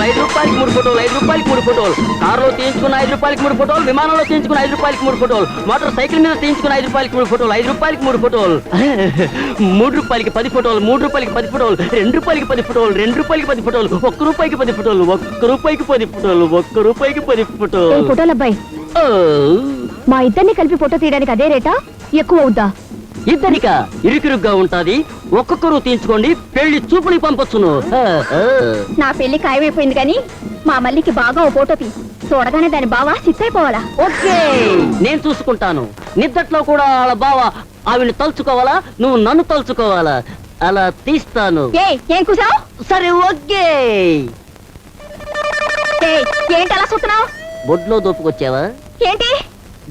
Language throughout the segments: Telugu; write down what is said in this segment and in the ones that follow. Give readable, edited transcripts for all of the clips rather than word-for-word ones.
5 రూపాయలకి 3 ఫోటోలు, 5 రూపాయలకి 3 ఫోటోలు, కారులో తీయించుకున్న 5 రూపాయలకి 3 ఫోటోలు, విమానంలో తీయించుకున్న 5 రూపాయలకి 3 ఫోటోలు, మోటార్ సైకిల్ మీద తీయించుకున్న 5 రూపాయలకి 3 ఫోటోలు, 5 రూపాయలకి 3 ఫోటోలు, 3 రూపాయలకి 10 ఫోటోలు, 3 రూపాయలకి 10 ఫోటోలు, 2 రూపాయలకి 10 ఫోటోలు, 2 రూపాయలకి 10 ఫోటోలు, 1 రూపాయికి 10 ఫోటోలు, 1 రూపాయికి 10 ఫోటోలు, 1 రూపాయికి 10 ఫోటోలు. ఫోటోలు అబ్బాయి, మా ఇద్దరిని కలిపి ఫోటో తీయడానికి అదే రేటా, ఎక్కువ అవుద్దా? ఇద్దరిక ఇరుకిరుగ్గా ఉంటాది, ఒక్కొక్కరు తీయించుకోండి, పెళ్లి చూపుని పంపొచ్చును. నా పెళ్లి ఖాయమైపోయింది కానీ మా మల్లికి బాగా ఓ ఫోటో తీ, చూడగానే దాని బావా సిద్ధైపోవాలా. ఓకే, నేను చూసుకుంటాను. నిద్దట్లో కూడా వాళ్ళ బావ ఆవిని తలుచుకోవాలా, నువ్వు నన్ను తలుచుకోవాలా, అలా తీస్తాను. ఏం కూసావు? సరే ఓకే. ఏంటి అలా చూస్తున్నావు? బొడ్లో దోపుకొచ్చావా? ఏంటి?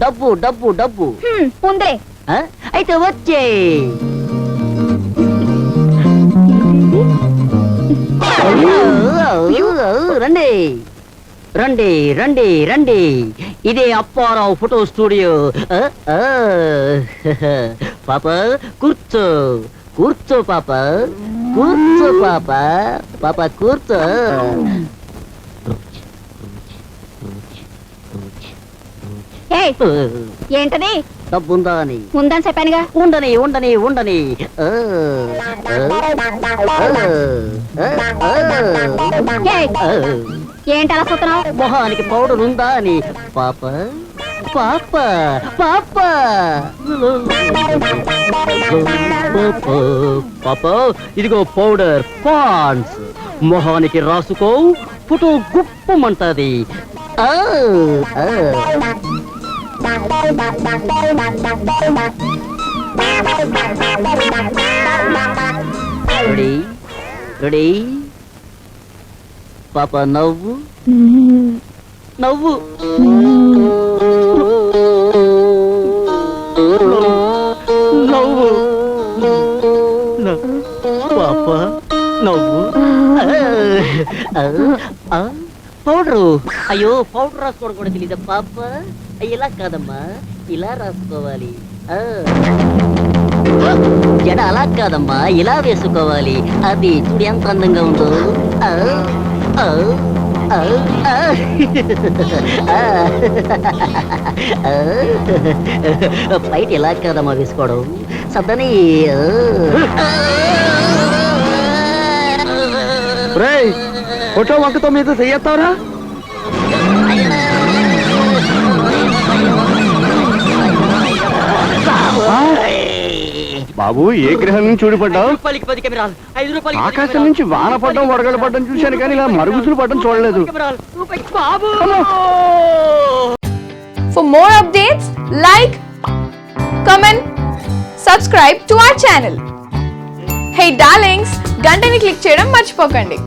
డబ్బు డబ్బు డబ్బు ఉందిలే. అయితే వచ్చే. రండి రండి రండి రండి, ఇదే అప్పారావు ఫోటో స్టూడియో. పాప కూర్చో, కూర్చో పాప, కూర్చో పాప, పాప కూర్చో. ఏంటది? డబ్బుందా అని. ఉందని చెప్పానుగా. ఉండని ఉండని ఉండని. ఏంటి అలా చూస్తున్నావు? మొహానికి పౌడర్ ఉందా అని. పాప పాప పాప పాప, ఇదిగో పౌడర్ పాండ్స్, మొహానికి రాసుకో, ఫోటో గుప్పమంటది. రెడీ రెడీ పాప, నవ్వు నవ్వు, నవ్వు పాప, నవ్వు. పౌడరు, అయ్యో పౌడర్ రాసుకోవడం కూడా తెలీదా పాప? ఇలా కాదమ్మా, ఇలా రాసుకోవాలి. జడ అలా కాదమ్మా, ఇలా వేసుకోవాలి. అది చూడు ఎంత అందంగా ఉందో. బయట ఎలా కాదమ్మా వేసుకోవడం, సద్దని. ఫోటో వంకతో మీద చెయ్యొస్తారా బాబు? ఏ గ్రహం నుంచి ఊడిపడ్డావు? ఆకాశం నుంచి వాన పడ్డం, వడగడ పడ్డం చూశాను కానీ ఇలా మరుగుతులు పడ్డం చూడలేదు. For more updates, like, comment, subscribe to our channel. Hey darlings, గంటని click చేయడం మర్చిపోకండి.